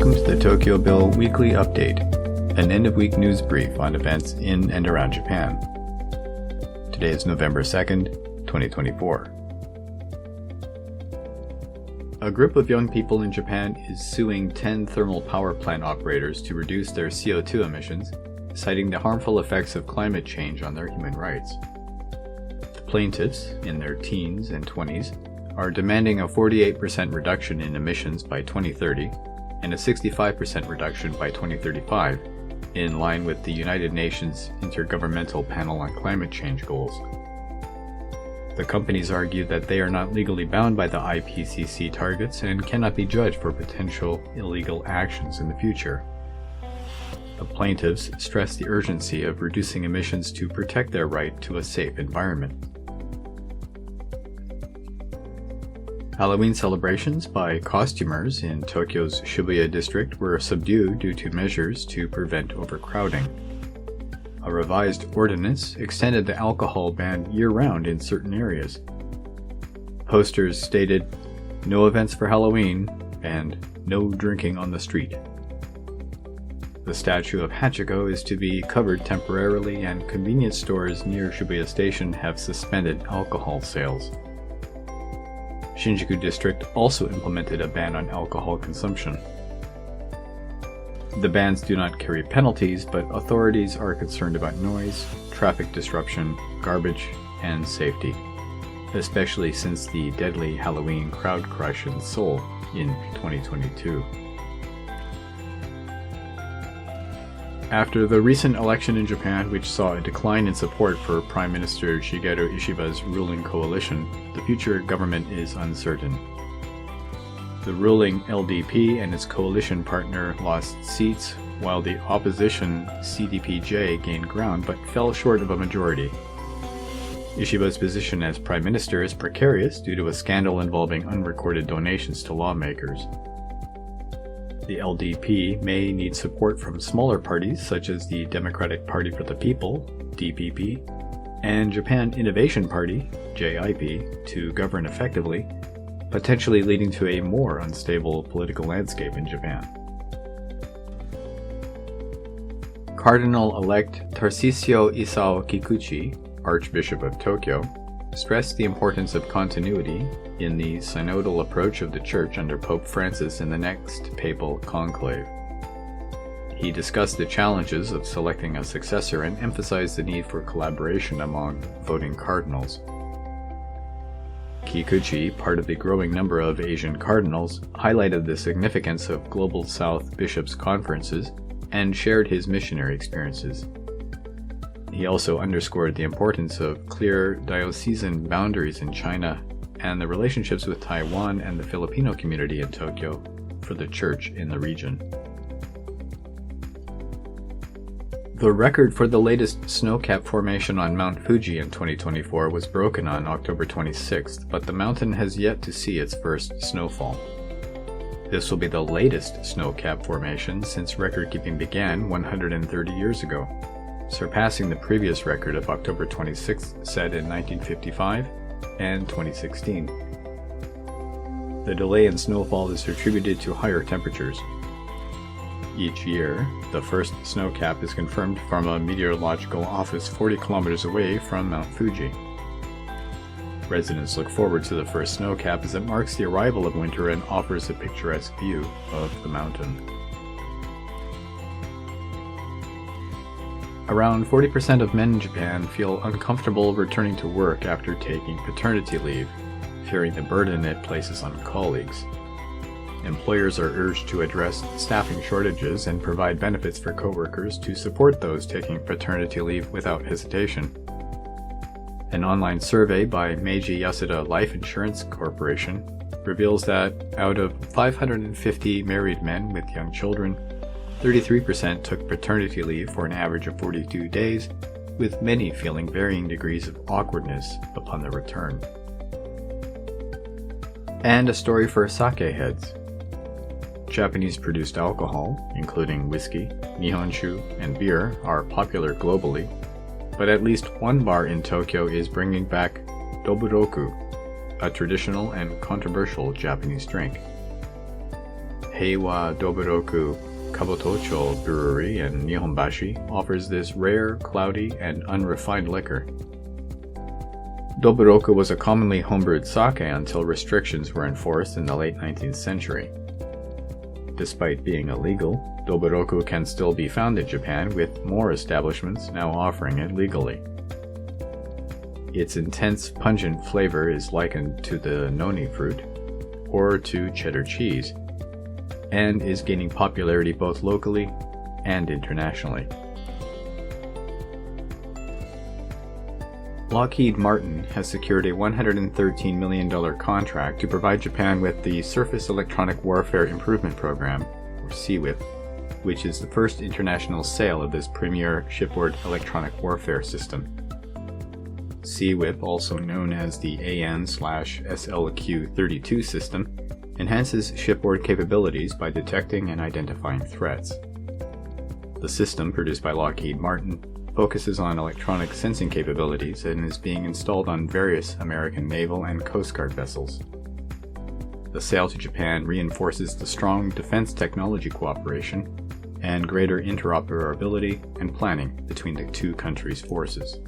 Welcome to the TokyoBill Weekly Update, an end-of-week news brief on events in and around Japan. Today is November 2nd, 2024. A group of young people in Japan is suing 10 thermal power plant operators to reduce their CO2 emissions, citing the harmful effects of climate change on their human rights. The plaintiffs, in their teens and 20s, are demanding a 48% reduction in emissions by 2030 and a 65% reduction by 2035, in line with the United Nations Intergovernmental Panel on Climate Change goals. The companies argue that they are not legally bound by the IPCC targets and cannot be judged for potential illegal actions in the future. The plaintiffs stress the urgency of reducing emissions to protect their right to a safe environment. Halloween celebrations by costumers in Tokyo's Shibuya district were subdued due to measures to prevent overcrowding. A revised ordinance extended the alcohol ban year-round in certain areas. Posters stated, "No events for Halloween," and "No drinking on the street." The statue of Hachiko is to be covered temporarily, and convenience stores near Shibuya Station have suspended alcohol sales. Shinjuku District also implemented a ban on alcohol consumption. The bans do not carry penalties, but authorities are concerned about noise, traffic disruption, garbage, and safety, especially since the deadly Halloween crowd crush in Seoul in 2022. After the recent election in Japan, which saw a decline in support for Prime Minister Shigeru Ishiba's ruling coalition, the future government is uncertain. The ruling LDP and its coalition partner lost seats, while the opposition CDPJ gained ground but fell short of a majority. Ishiba's position as Prime Minister is precarious due to a scandal involving unrecorded donations to lawmakers. The LDP may need support from smaller parties such as the Democratic Party for the People, DPP, and Japan Innovation Party, JIP, to govern effectively, potentially leading to a more unstable political landscape in Japan. Cardinal-elect Tarcisio Isao Kikuchi, Archbishop of Tokyo, stressed the importance of continuity in the synodal approach of the Church under Pope Francis in the next papal conclave. He discussed the challenges of selecting a successor and emphasized the need for collaboration among voting cardinals. Kikuchi, part of the growing number of Asian cardinals, highlighted the significance of Global South Bishops' conferences and shared his missionary experiences. He also underscored the importance of clear diocesan boundaries in China and the relationships with Taiwan and the Filipino community in Tokyo for the Church in the region. The record for the latest snowcap formation on Mount Fuji in 2024 was broken on October 26th, but the mountain has yet to see its first snowfall. This will be the latest snowcap formation since record-keeping began 130 years ago, surpassing the previous record of October 26th set in 1955 and 2016. The delay in snowfall is attributed to higher temperatures. Each year, the first snowcap is confirmed from a meteorological office 40 kilometers away from Mount Fuji. Residents look forward to the first snowcap as it marks the arrival of winter and offers a picturesque view of the mountain. Around 40% of men in Japan feel uncomfortable returning to work after taking paternity leave, fearing the burden it places on colleagues. Employers are urged to address staffing shortages and provide benefits for coworkers to support those taking paternity leave without hesitation. An online survey by Meiji Yasuda Life Insurance Corporation reveals that out of 550 married men with young children, 33% took paternity leave for an average of 42 days, with many feeling varying degrees of awkwardness upon their return. And a story for sake heads. Japanese-produced alcohol, including whiskey, nihonshu, and beer, are popular globally, but at least one bar in Tokyo is bringing back doburoku, a traditional and controversial Japanese drink. Heiwa Doburoku Kabutocho Brewery in Nihonbashi offers this rare, cloudy, and unrefined liquor. Doburoku was a commonly homebrewed sake until restrictions were enforced in the late 19th century. Despite being illegal, Doburoku can still be found in Japan, with more establishments now offering it legally. Its intense, pungent flavor is likened to the noni fruit, or to cheddar cheese, and is gaining popularity both locally and internationally. Lockheed Martin has secured a $113 million contract to provide Japan with the Surface Electronic Warfare Improvement Program, or CWIP, which is the first international sale of this premier shipboard electronic warfare system. CWIP, also known as the AN/SLQ-32 system, enhances shipboard capabilities by detecting and identifying threats. The system, produced by Lockheed Martin, focuses on electronic sensing capabilities and is being installed on various American naval and Coast Guard vessels. The sale to Japan reinforces the strong defense technology cooperation and greater interoperability and planning between the two countries' forces.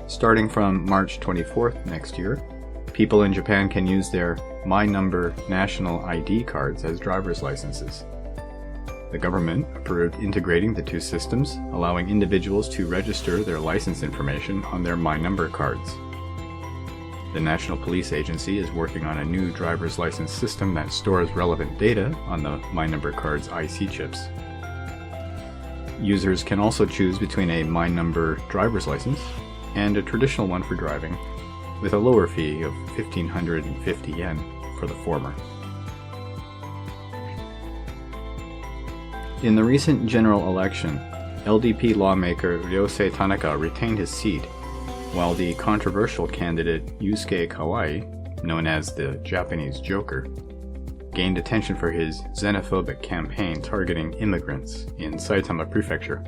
Starting from March 24th next year, people in Japan can use their My Number national ID cards as driver's licenses. The government approved integrating the two systems, allowing individuals to register their license information on their My Number cards. The National Police Agency is working on a new driver's license system that stores relevant data on the My Number card's IC chips. Users can also choose between a My Number driver's license and a traditional one for driving, with a lower fee of 1,550 yen for the former. In the recent general election, LDP lawmaker Ryosei Tanaka retained his seat, while the controversial candidate Yusuke Kawai, known as the Japanese Joker, gained attention for his xenophobic campaign targeting immigrants in Saitama Prefecture.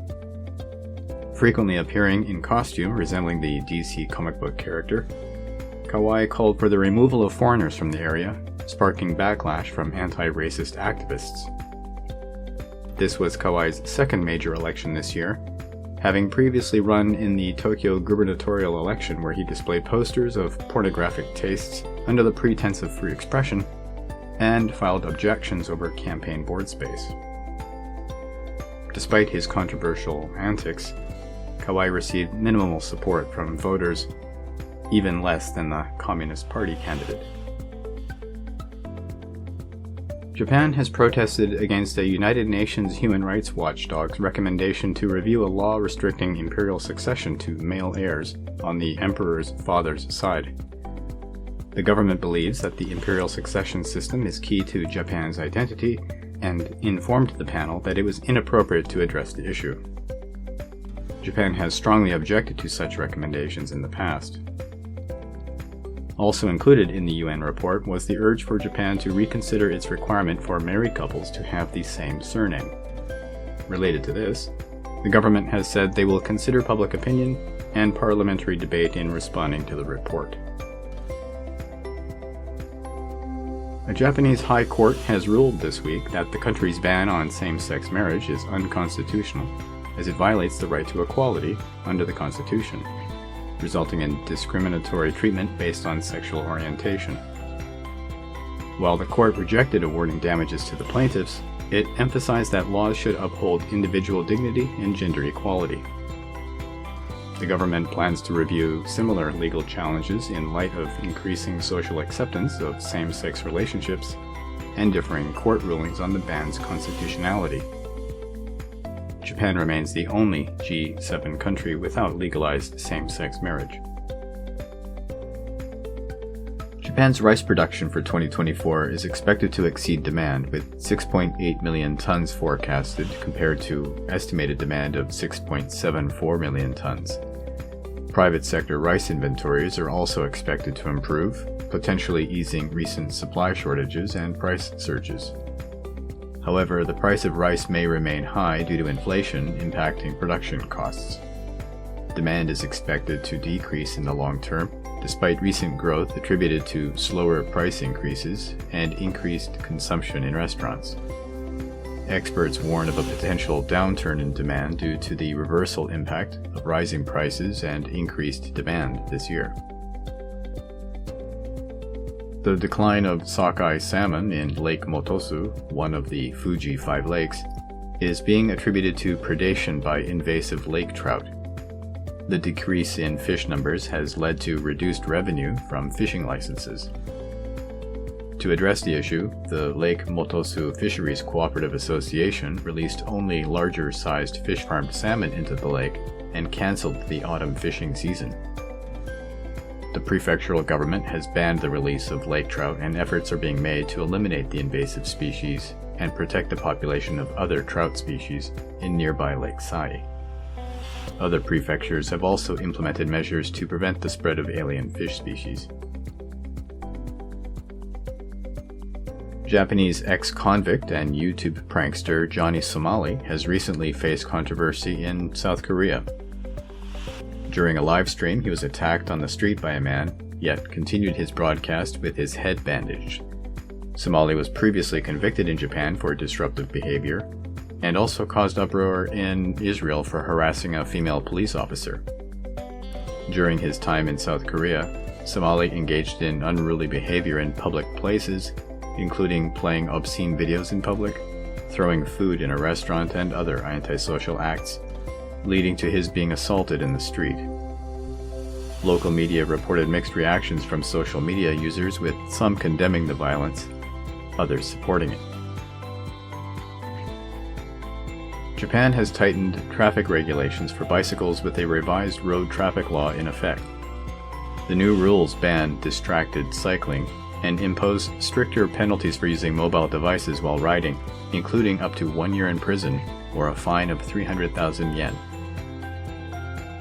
Frequently appearing in costume resembling the DC comic book character, Kawai called for the removal of foreigners from the area, sparking backlash from anti-racist activists. This was Kawai's second major election this year, having previously run in the Tokyo gubernatorial election where he displayed posters of pornographic tastes under the pretense of free expression and filed objections over campaign board space. Despite his controversial antics, Kawai received minimal support from voters, even less than the Communist Party candidate. Japan has protested against a United Nations Human Rights Watchdog's recommendation to review a law restricting imperial succession to male heirs on the emperor's father's side. The government believes that the imperial succession system is key to Japan's identity and informed the panel that it was inappropriate to address the issue. Japan has strongly objected to such recommendations in the past. Also included in the UN report was the urge for Japan to reconsider its requirement for married couples to have the same surname. Related to this, the government has said they will consider public opinion and parliamentary debate in responding to the report. A Japanese high court has ruled this week that the country's ban on same-sex marriage is unconstitutional, as it violates the right to equality under the Constitution, resulting in discriminatory treatment based on sexual orientation. While the court rejected awarding damages to the plaintiffs, it emphasized that laws should uphold individual dignity and gender equality. The government plans to review similar legal challenges in light of increasing social acceptance of same-sex relationships and differing court rulings on the ban's constitutionality. Japan remains the only G7 country without legalized same-sex marriage. Japan's rice production for 2024 is expected to exceed demand, with 6.8 million tons forecasted compared to estimated demand of 6.74 million tons. Private sector rice inventories are also expected to improve, potentially easing recent supply shortages and price surges. However, the price of rice may remain high due to inflation impacting production costs. Demand is expected to decrease in the long term, despite recent growth attributed to slower price increases and increased consumption in restaurants. Experts warn of a potential downturn in demand due to the reversal impact of rising prices and increased demand this year. The decline of sockeye salmon in Lake Motosu, one of the Fuji 5 lakes, is being attributed to predation by invasive lake trout. The decrease in fish numbers has led to reduced revenue from fishing licenses. To address the issue, the Lake Motosu Fisheries Cooperative Association released only larger-sized fish-farmed salmon into the lake and cancelled the autumn fishing season. The prefectural government has banned the release of lake trout, and efforts are being made to eliminate the invasive species and protect the population of other trout species in nearby Lake Sai. Other prefectures have also implemented measures to prevent the spread of alien fish species. Japanese ex-convict and YouTube prankster Johnny Somali has recently faced controversy in South Korea. During a live stream, he was attacked on the street by a man, yet continued his broadcast with his head bandaged. Somali was previously convicted in Japan for disruptive behavior, and also caused uproar in Israel for harassing a female police officer. During his time in South Korea, Somali engaged in unruly behavior in public places, including playing obscene videos in public, throwing food in a restaurant, and other antisocial acts, leading to his being assaulted in the street. Local media reported mixed reactions from social media users, with some condemning the violence, others supporting it. Japan has tightened traffic regulations for bicycles with a revised road traffic law in effect. The new rules ban distracted cycling and impose stricter penalties for using mobile devices while riding, including up to 1 year in prison or a fine of 300,000 yen.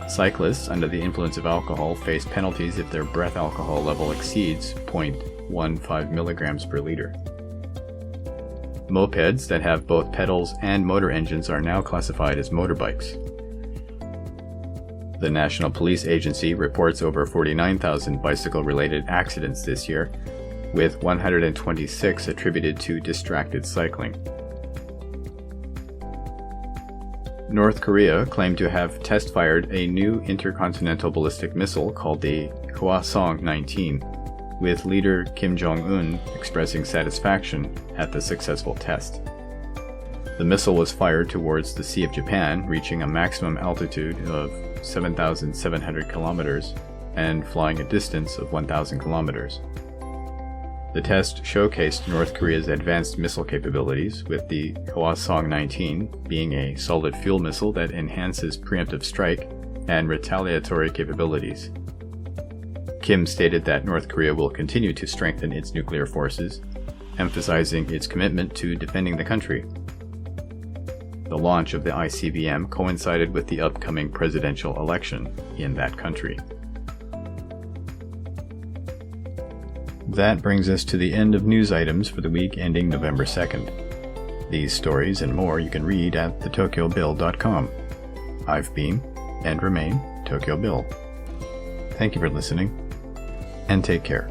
Cyclists under the influence of alcohol face penalties if their breath alcohol level exceeds 0.15 milligrams per liter. Mopeds that have both pedals and motor engines are now classified as motorbikes. The National Police Agency reports over 49,000 bicycle-related accidents this year, with 126 attributed to distracted cycling. North Korea claimed to have test-fired a new intercontinental ballistic missile called the Hwasong-19, with leader Kim Jong-un expressing satisfaction at the successful test. The missile was fired towards the Sea of Japan, reaching a maximum altitude of 7,700 kilometers and flying a distance of 1,000 kilometers. The test showcased North Korea's advanced missile capabilities, with the Hwasong-19 being a solid fuel missile that enhances preemptive strike and retaliatory capabilities. Kim stated that North Korea will continue to strengthen its nuclear forces, emphasizing its commitment to defending the country. The launch of the ICBM coincided with the upcoming presidential election in that country. That brings us to the end of news items for the week ending November 2nd. These stories and more you can read at theTokyoBill.com. I've been, and remain, Tokyo Bill. Thank you for listening, and take care.